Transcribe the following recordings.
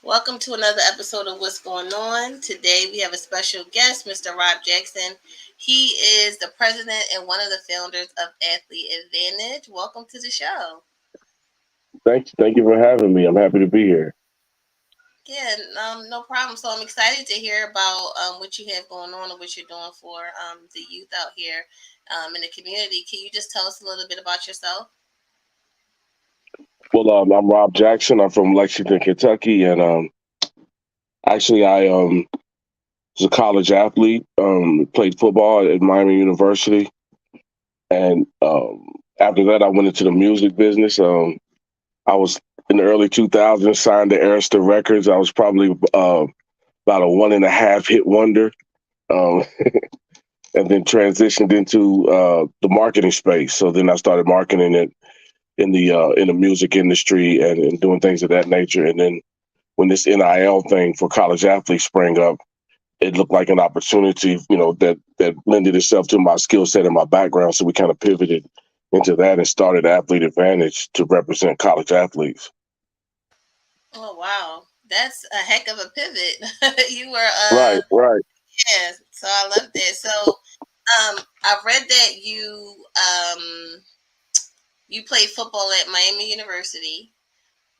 Welcome to another episode of What's Going On. Today we have a special guest, Mr. Rob Jackson. He is the president and one of the founders of Athlete Advantage. Welcome to the show. Thank you for having me. I'm happy to be here. Yeah, no problem. So I'm excited to hear about what you have going on and what you're doing for the youth out here in the community. Can you just tell us a little bit about yourself? Well, I'm Rob Jackson. I'm from Lexington, Kentucky, and actually, I was a college athlete. Played football at Miami University, and after that, I went into the music business. I was in the early 2000s, signed to Arista Records. I was probably about a one and a half hit wonder, um, and then transitioned into the marketing space. So then I started marketing it in the music industry and doing things of that nature. And then when this NIL thing for college athletes sprang up, it looked like an opportunity, that lended itself to my skill set and my background. So we kind of pivoted into that and started Athlete Advantage to represent college athletes. Oh wow, that's a heck of a pivot. You were Right, right. yeah, so I love that. So I've read that you played football at Miami University.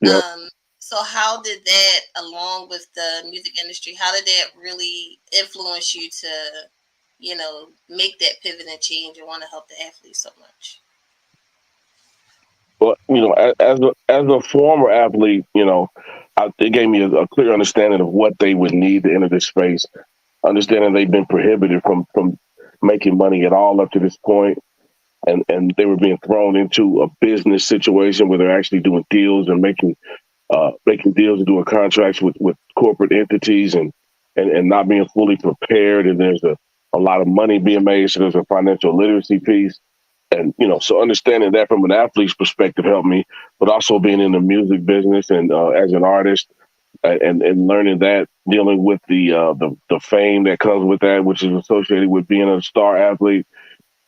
Yeah. Um, so how did that, along with the music industry, how did that really influence you to, make that pivot and change and want to help the athletes so much? But as a former athlete, it gave me a clear understanding of what they would need to enter this space. Understanding they've been prohibited from making money at all up to this point, and they were being thrown into a business situation where they're actually doing deals and making deals and doing contracts with corporate entities and not being fully prepared. And there's a lot of money being made, so there's a financial literacy piece. And so understanding that from an athlete's perspective helped me, but also being in the music business and as an artist and learning that, dealing with the fame that comes with that, which is associated with being a star athlete,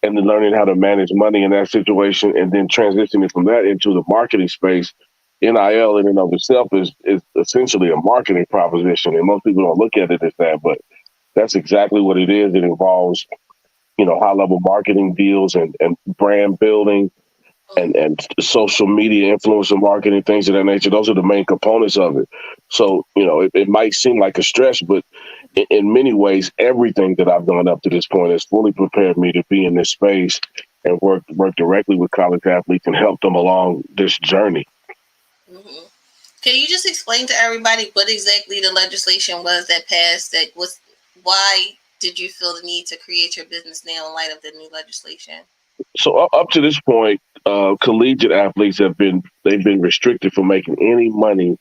and then learning how to manage money in that situation, and then transitioning from that into the marketing space. NIL in and of itself is essentially a marketing proposition, and most people don't look at it as that, but that's exactly what it is. It involves high level marketing deals and brand building and social media influencer marketing, things of that nature. Those are the main components of it. So, it might seem like a stretch, but in many ways, everything that I've done up to this point has fully prepared me to be in this space and work directly with college athletes and help them along this journey. Mm-hmm. Can you just explain to everybody what exactly the legislation was that passed? That was why did you feel the need to create your business now in light of the new legislation? So up to this point, collegiate athletes they've been restricted from making any money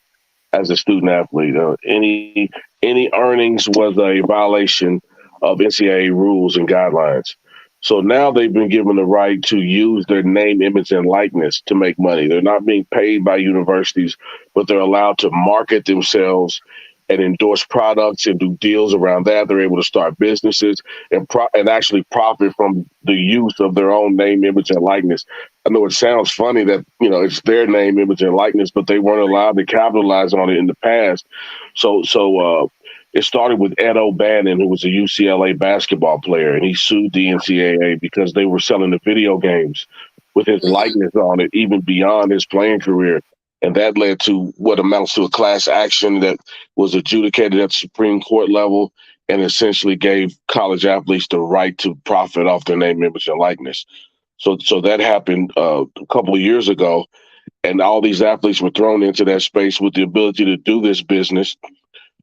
as a student athlete. Any earnings was a violation of NCAA rules and guidelines. So now they've been given the right to use their name, image, and likeness to make money. They're not being paid by universities, but they're allowed to market themselves and endorse products and do deals around that. They're able to start businesses and actually profit from the use of their own name, image, and likeness. I know it sounds funny that it's their name, image, and likeness, but they weren't allowed to capitalize on it in the past. So it started with Ed O'Bannon, who was a UCLA basketball player, and he sued the NCAA because they were selling the video games with his Mm-hmm. likeness on it, even beyond his playing career. And that led to what amounts to a class action that was adjudicated at the Supreme Court level and essentially gave college athletes the right to profit off their name, image, and likeness. So that happened a couple of years ago, and all these athletes were thrown into that space with the ability to do this business,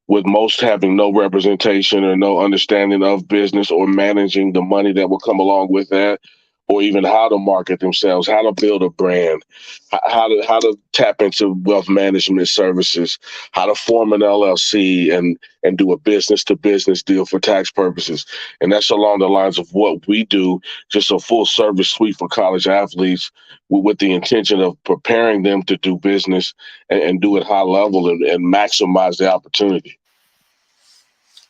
with most having no representation or no understanding of business or managing the money that will come along with that, or even how to market themselves, how to build a brand, how to tap into wealth management services, how to form an LLC and do a business to business deal for tax purposes. And that's along the lines of what we do, just a full service suite for college athletes with the intention of preparing them to do business and do it high level and maximize the opportunity.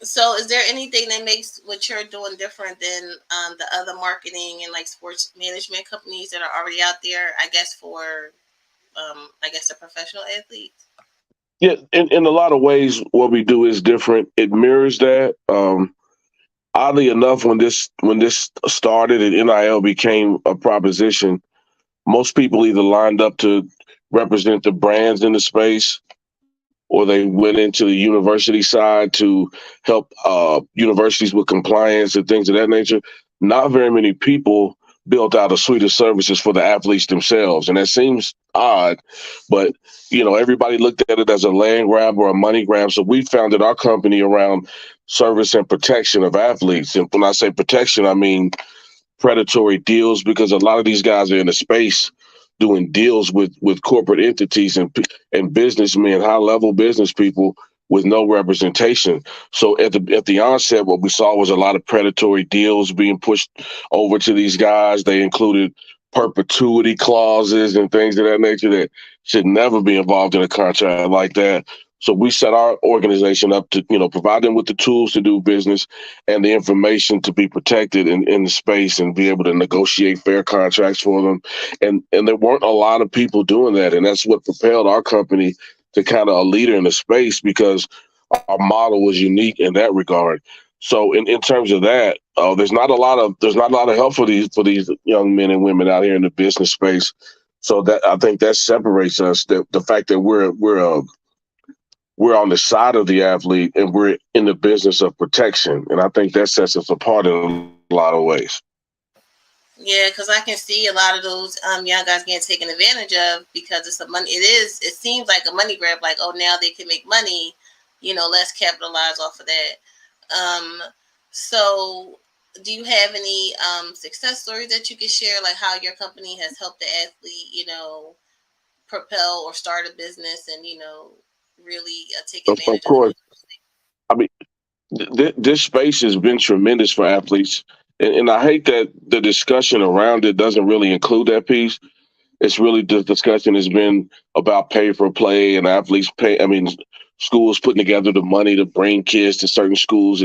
So, is there anything that makes what you're doing different than the other marketing and like sports management companies that are already out there? I guess for the professional athletes. Yeah, in a lot of ways, what we do is different. It mirrors that. Oddly enough, when this started and NIL became a proposition, most people either lined up to represent the brands in the space, or they went into the university side to help universities with compliance and things of that nature. Not very many people built out a suite of services for the athletes themselves, and that seems odd, but everybody looked at it as a land grab or a money grab. So we founded our company around service and protection of athletes. And when I say protection, I mean predatory deals, because a lot of these guys are in the space doing deals with corporate entities and businessmen, high level business people with no representation. So at the onset, what we saw was a lot of predatory deals being pushed over to these guys. They included perpetuity clauses and things of that nature that should never be involved in a contract like that. So we set our organization up to, provide them with the tools to do business and the information to be protected in the space and be able to negotiate fair contracts for them. And there weren't a lot of people doing that. And that's what propelled our company to kind of a leader in the space, because our model was unique in that regard. So in terms of that, there's not a lot of help for these young men and women out here in the business space. So that, I think, that separates us. The fact that we're on the side of the athlete and we're in the business of protection. And I think that sets us apart in a lot of ways. Yeah, because I can see a lot of those young guys getting taken advantage of because it's a money. It seems like a money grab. Like, oh, now they can make money. Let's capitalize off of that. Um, so, do you have any success stories that you can share, like how your company has helped the athlete, propel or start a business and really take Of advantage of course, the. I mean, this space has been tremendous for athletes. And I hate that the discussion around it doesn't really include that piece. It's really, the discussion has been about pay for play and athletes pay. I mean, schools putting together the money to bring kids to certain schools.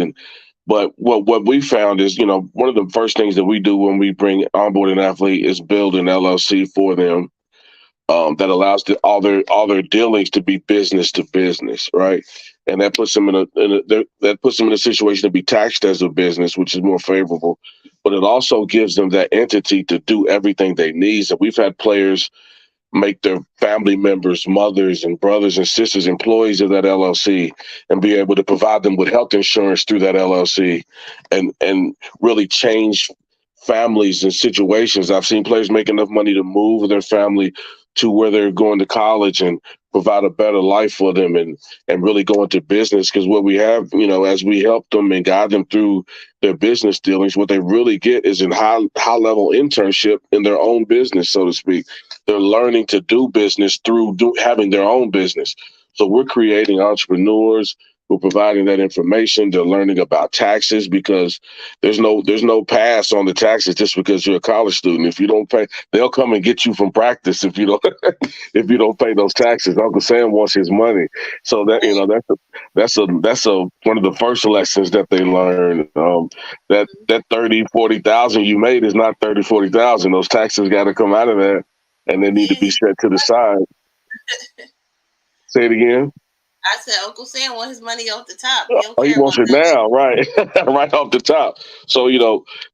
But what we found is, one of the first things that we do when we bring onboard an athlete is build an LLC for them, that allows all their dealings to be business to business, right? And that puts them that puts them in a situation to be taxed as a business, which is more favorable. But it also gives them that entity to do everything they need. So we've had players make their family members, mothers and brothers and sisters employees of that LLC, and be able to provide them with health insurance through that LLC, and really change families and situations. I've seen players make enough money to move their family to where they're going to college and provide a better life for them, and really go into business. Because what we have, as we help them and guide them through their business dealings, what they really get is a high level internship in their own business, so to speak. They're learning to do business through having their own business. So we're creating entrepreneurs. We're providing that information. They're learning about taxes, because there's no pass on the taxes just because you're a college student. If you don't pay, they'll come and get you from practice if you don't if you don't pay those taxes. Uncle Sam wants his money. So that, that's a one of the first lessons that they learn. That 30,000-40,000 you made is not 30,000-40,000. Those taxes got to come out of that, and they need to Yeah, be set to the side. Say it again. I said Uncle Sam want his money off the top. He don't Oh, he care wants about it that. now, right? Right off the top. So,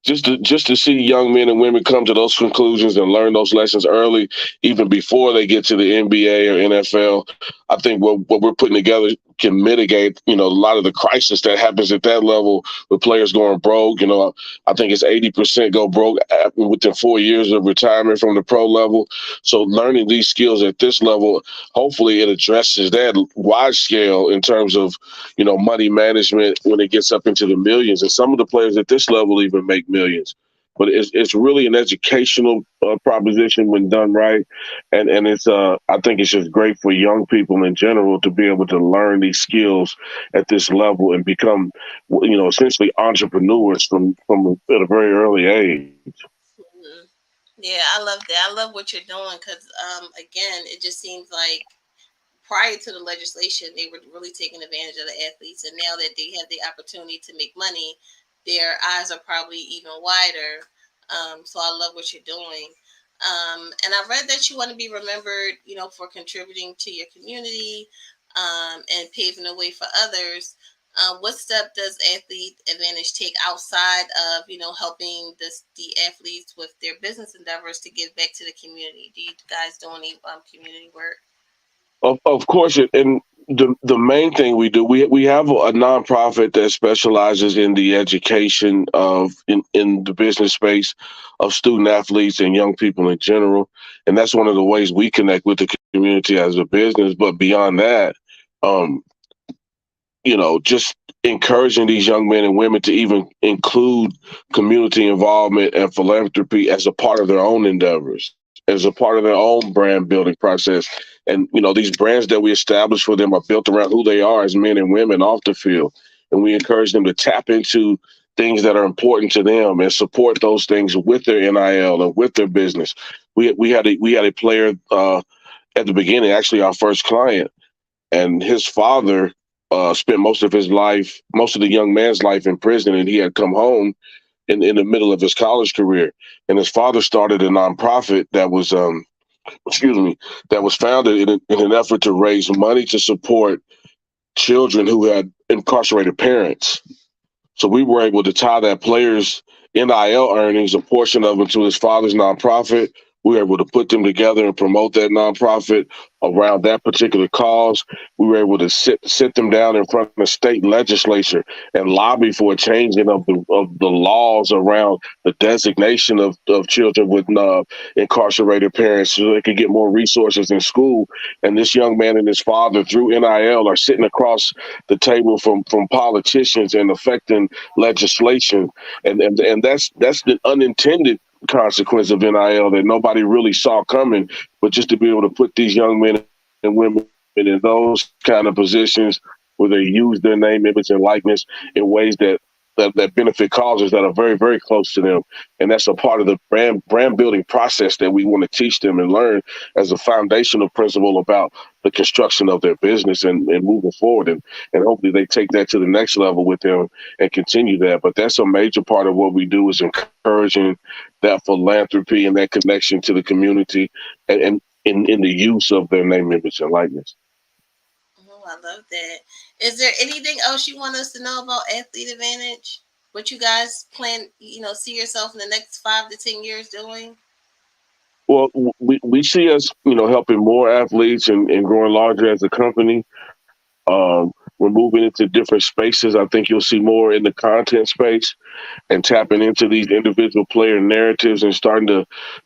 just to see young men and women come to those conclusions and learn those lessons early, even before they get to the NBA or NFL, I think what we're putting together can mitigate, a lot of the crisis that happens at that level with players going broke. I think it's 80% go broke within 4 years of retirement from the pro level. So learning these skills at this level, hopefully it addresses that wide scale in terms of, money management when it gets up into the millions. And some of the players at this level even make millions. But it's really an educational proposition when done right, and I think it's just great for young people in general to be able to learn these skills at this level and become, essentially entrepreneurs from at a very early age. Mhm. Yeah, I love that. I love what you're doing because, again, it just seems like prior to the legislation, they were really taking advantage of the athletes, and now that they have the opportunity to make money, their eyes are probably even wider. So I love what you're doing. And I read that you want to be remembered, for contributing to your community. and paving the way for others. What step does Athlete Advantage take outside of helping the athletes with their business endeavors to give back to the community? Do you guys do any community work? Of course, and the main thing we do, we have a nonprofit that specializes in the education of in the business space of student athletes and young people in general, and that's one of the ways we connect with the community as a business. But beyond that, um, just encouraging these young men and women to even include community involvement and philanthropy as a part of their own endeavors, as a part of their own brand building process. And, these brands that we establish for them are built around who they are as men and women off the field. And we encourage them to tap into things that are important to them and support those things with their NIL and with their business. We had a player at the beginning, actually our first client, and his father spent most of the young man's life in prison, and he had come home in the middle of his college career. And his father started a nonprofit that was, excuse me, that was founded in an effort to raise money to support children who had incarcerated parents. So we were able to tie that player's NIL earnings, a portion of them, to his father's nonprofit. We were able to put them together and promote that nonprofit around that particular cause. We were able to sit them down in front of the state legislature and lobby for a changing of the laws around the designation of children with incarcerated parents so they could get more resources in school. And this young man and his father, through NIL, are sitting across the table from politicians and affecting legislation, and that's the unintended consequence of NIL that nobody really saw coming. But just to be able to put these young men and women in those kind of positions where they use their name, image, and likeness in ways that benefit causes that are very, very close to them. And that's a part of the brand building process that we want to teach them and learn as a foundational principle about the construction of their business and moving forward. And hopefully they take that to the next level with them and continue that. But that's a major part of what we do is encouraging that philanthropy and that connection to the community and in the use of their name, image, and likeness. Oh, I love that. Is there anything else you want us to know about Athlete Advantage? What you guys plan, see yourself in the next 5 to 10 years doing? Well, we see us, helping more athletes and growing larger as a company. We're moving into different spaces. I think you'll see more in the content space and tapping into these individual player narratives and starting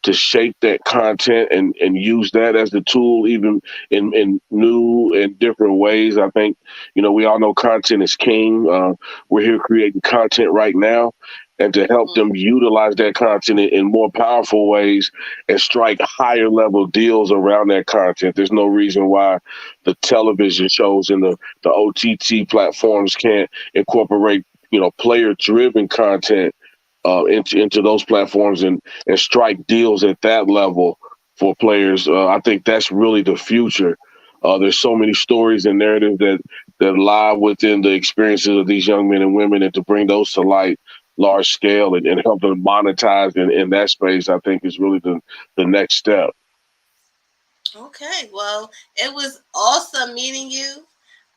to shape that content and use that as the tool even in new and different ways. I think, we all know content is king. We're here creating content right now. And to help them utilize that content in more powerful ways and strike higher level deals around that content. There's no reason why the television shows and the OTT platforms can't incorporate player driven content into those platforms and strike deals at that level for players. I think that's really the future. There's so many stories and narratives that lie within the experiences of these young men and women, and to bring those to light large scale and help them monetize in that space, I think is really the next step. Okay, well, it was awesome meeting you.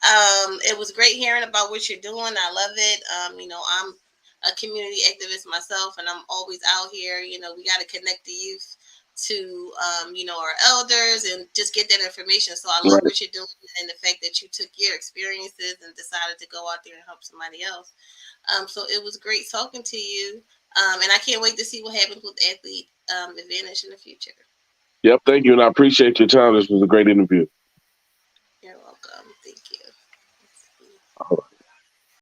It was great hearing about what you're doing. I love it. I'm a community activist myself, and I'm always out here. We got to connect the youth to, our elders and just get that information. So I love Right. what you're doing and the fact that you took your experiences and decided to go out there and help somebody else. So it was great talking to you. And I can't wait to see what happens with Athlete Advantage in the future. Yep. Thank you. And I appreciate your time. This was a great interview.